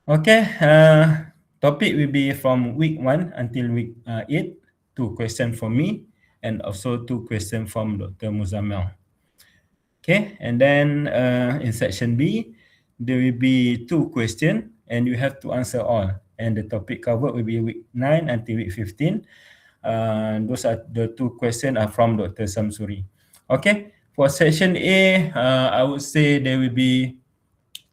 Okay, topic will be from week 1 until week 8, 2 questions from me, and also 2 questions from Dr. Muzammel. Okay, and then in section B, there will be 2 questions, and you have to answer all. And the topic covered will be week 9 until week 15. Those are the 2 questions are from Dr. Samsuri. Okay, for section A, I would say there will be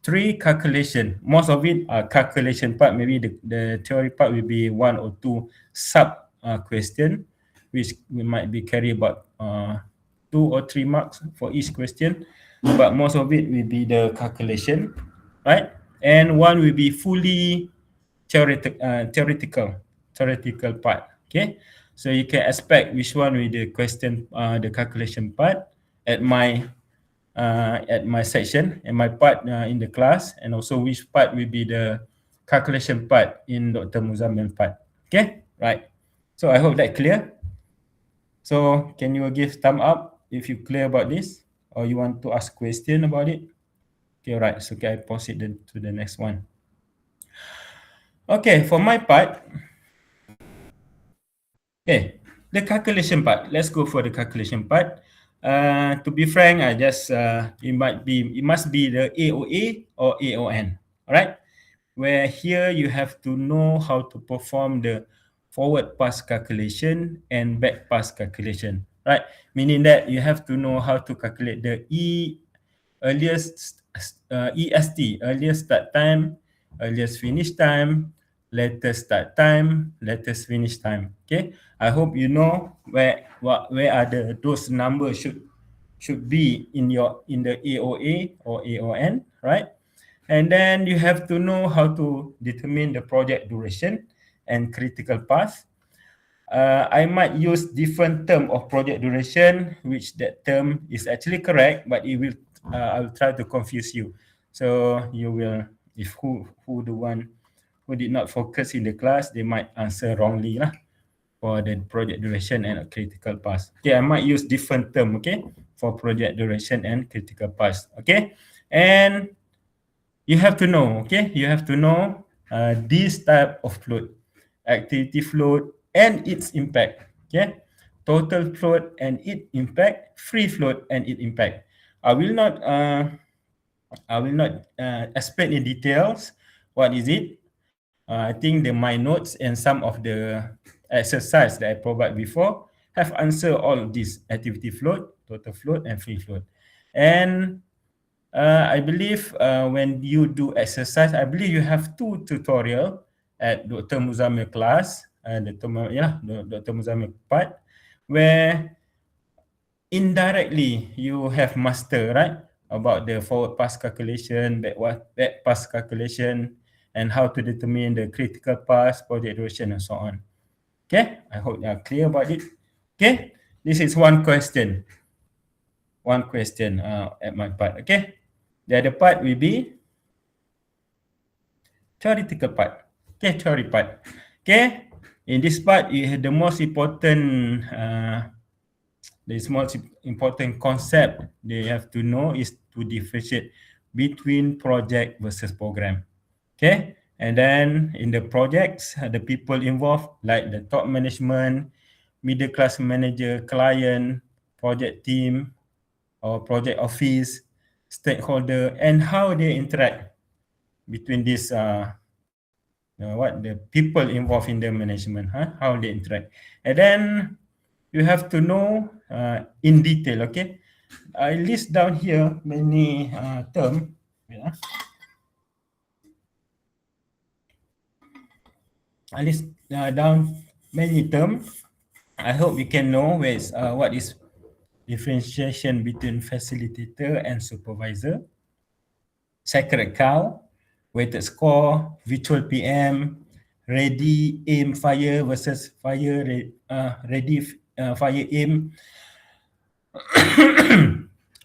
3 calculation. Most of it are calculation part. Maybe the theory part will be 1 or 2 sub question, which we might be carry about 2 or 3 marks for each question. But most of it will be the calculation, right? And one will be fully theoretical part. Okay, so you can expect which one will the question, the calculation part at my section and my part in the class, and also which part will be the calculation part in Dr. Muzammil part. Okay, right. So I hope that clear. So can you give thumb up if you clear about this, or you want to ask question about it? Okay, right. So okay, I proceed to the next one. Okay, for my part, okay, the calculation part. Let's go for the calculation part. To be frank, I just it must be the AOA or AON. All right, where here you have to know how to perform the forward pass calculation and back pass calculation. Right, meaning that you have to know how to calculate the earliest EST, earliest start time, earliest finish time, latest start time, latest finish time. Okay, I hope you know where are those numbers should be in the AOA or AON, right? And then you have to know how to determine the project duration and critical path. I might use different term of project duration, which that term is actually correct, but it will I will try to confuse you. So you will, if who the one who did not focus in the class, they might answer wrongly lah for the project duration and critical path. Okay, I might use different term, okay, for project duration and critical path. Okay, and you have to know, okay, you have to know this type of float, activity float and its impact. Okay, total float and its impact, free float and its impact. I will not explain in details what is it. I think my notes and some of the exercise that I provide before have answered all of this: activity float, total float, and free float. And I believe when you do exercise, I believe you have 2 tutorial at Dr. Muzammil class, Dr. Muzammil part, where indirectly you have master, right, about the forward pass calculation, back pass calculation, and how to determine the critical path, project duration, and so on. Okay, I hope you are clear about it. Okay, this is one question at my part. Okay, the other part will be theoretical part. Okay, theory part. Okay, in this part, the most important concept they have to know is to differentiate between project versus program. Okay, and then in the projects, the people involved, like the top management, middle class manager, client, project team, or project office, stakeholder, and how they interact between these the people involved in the management, how they interact. And then you have to know in detail. Okay, I list down here many terms. I list down many terms. I hope you can know what is differentiation between facilitator and supervisor, sacred cow, weighted score, virtual PM, ready, aim, fire versus fire, ready, fire, aim,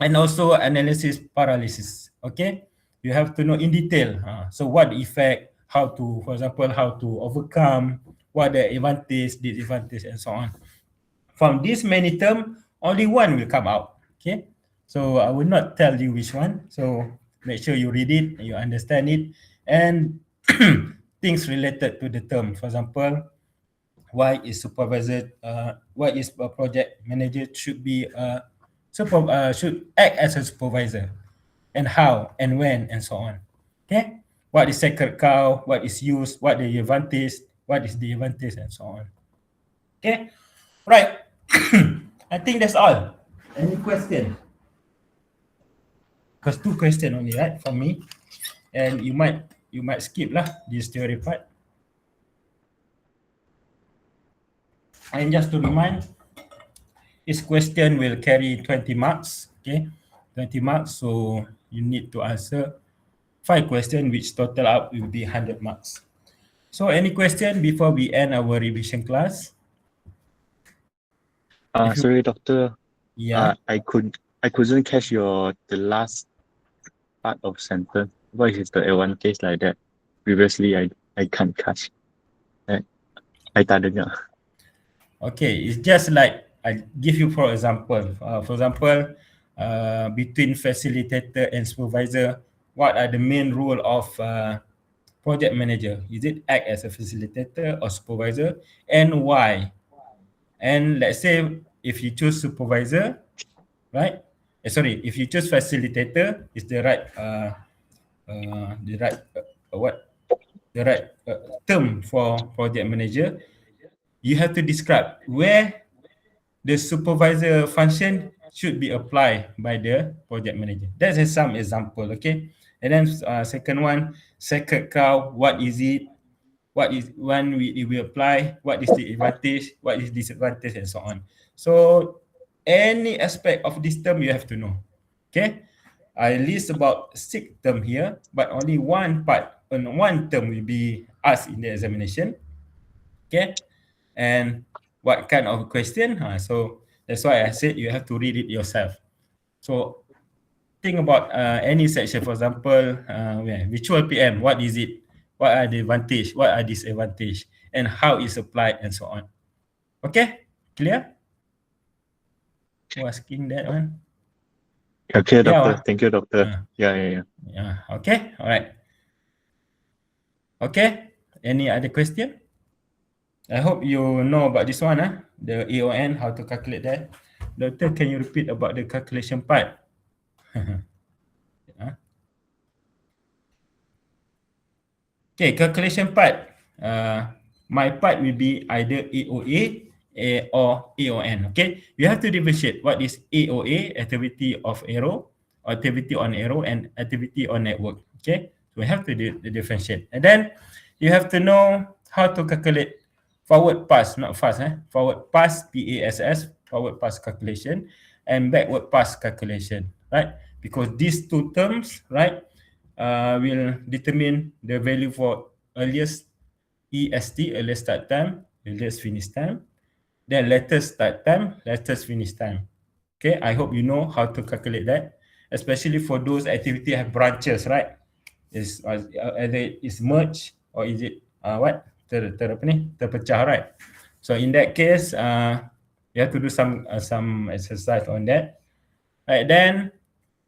and also analysis paralysis. Okay, you have to know in detail. So what the effect, how to, for example, how to overcome, what the advantage, disadvantage, and so on. From this many terms, only one will come out. Okay, so I will not tell you which one. So make sure you read it, you understand it, and things related to the term. For example, why is a project manager should be should act as a supervisor, and how and when and so on. Okay, what is sacred cow? What is used? What the advantage? What is the advantage and so on. Okay, right. I think that's all. Any question? Because 2 questions only, right, from me, and you might skip lah this theory part. And just to remind, this question will carry 20 marks. Okay, 20 marks. So you need to answer 5 questions, which total up will be 100 marks. So any question before we end our revision class? Sorry, Doctor. Yeah. I couldn't catch the last part of sentence. What is the advantage like that? Previously, I can't catch. I tak dengar. Okay, it's just like I give you for example. Between facilitator and supervisor, what are the main role of project manager? Is it act as a facilitator or supervisor, and why? And let's say if you choose supervisor, right? If you choose facilitator, is the right term for project manager. You have to describe where the supervisor function should be applied by the project manager. That's some example, okay? And then second one, sacred cow, what is it? What is when we apply? What is the advantage? What is disadvantage, and so on. So any aspect of this term you have to know, okay? I list about 6 terms here, but only one term will be asked in the examination, okay? And what kind of question? So that's why I said you have to read it yourself. So think about any section, for example, virtual PM, what is it? What are the advantage? What are disadvantage? And how it's applied and so on. Okay, clear? Who asking that one? Okay, Doctor. Thank you, Doctor. Yeah. Okay, all right. Okay, any other question? I hope you know about this one, the AON, how to calculate that. Doctor, can you repeat about the calculation part? Okay, calculation part. My part will be either AOA or AON. Okay, you have to differentiate what is AOA, activity of arrow, activity on arrow, and activity on network. Okay, so we have to differentiate, and then you have to know how to calculate forward pass, not fast, forward pass, PASS, forward pass calculation, and backward pass calculation, right? Because these 2 terms, right, will determine the value for earliest EST, earliest start time, earliest finish time, then latest start time, latest finish time. Okay, I hope you know how to calculate that, especially for those activity have branches, right? Is either it's merge or is it terpecah, right? So in that case, you have to do some exercise on that. Right, then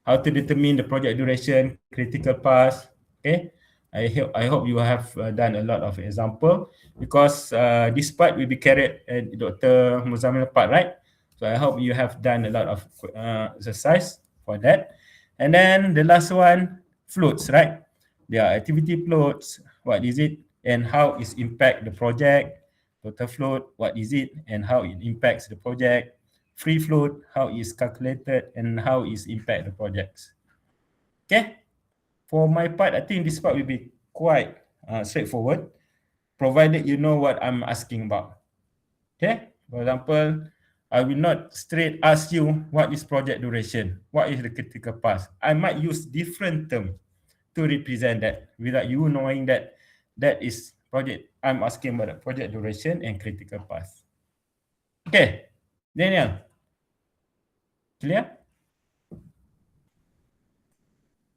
how to determine the project duration, critical path. Okay, I hope you have done a lot of example, because this part will be carried at Dr. Muzamil part, right? So I hope you have done a lot of exercise for that. And then the last one, floats, right? There are activity floats, what is it, and how it impact the project. Total float, what is it, and how it impacts the project. Free float, how is calculated, and how is impact the projects. Okay, for my part, I think this part will be quite straightforward, provided you know what I'm asking about. Okay, for example, I will not straight ask you what is project duration, what is the critical path. I might use different term to represent that without you knowing that that is project. I'm asking about the project duration and critical path. Okay, Daniel, clear?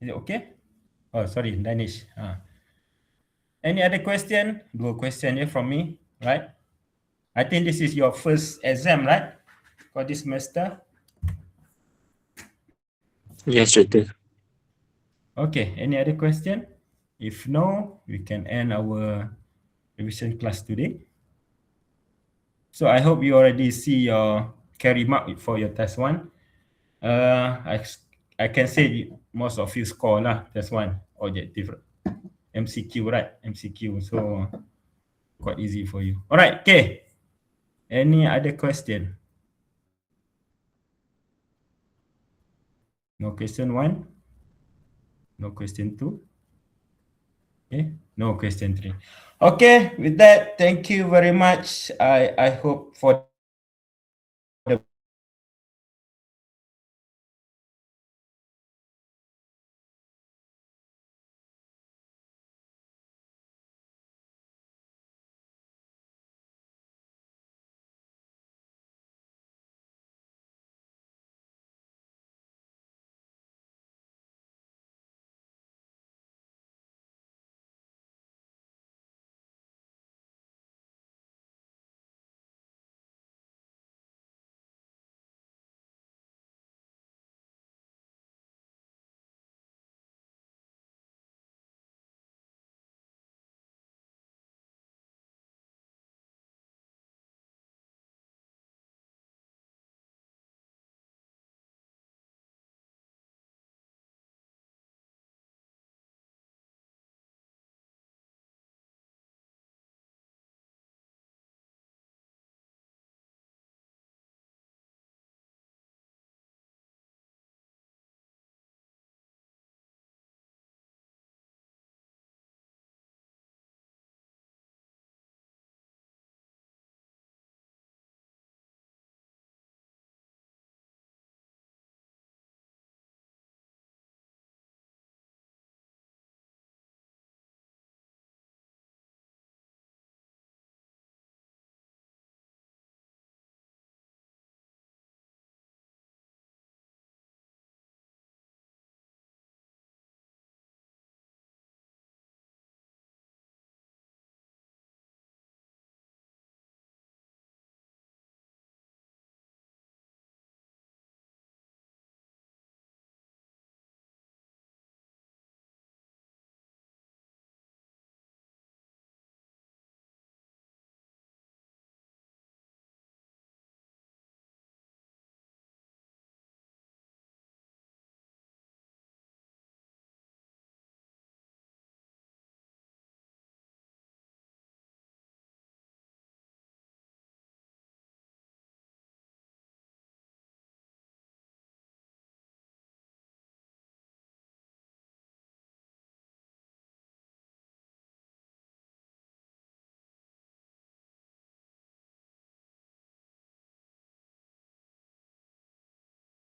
Is it okay? Oh, sorry, Danish. Any other question? 2 question here from me, right? I think this is your first exam, right? For this semester. Yes, Doctor. Okay, any other question? If no, we can end our revision class today. So I hope you already see your carry mark for your test one. I can say most of you score lah test one objective MCQ, right? MCQ, so quite easy for you. All right, okay. Any other question? No question one? No question two? Okay, no question three. Okay, with that, thank you very much. I hope for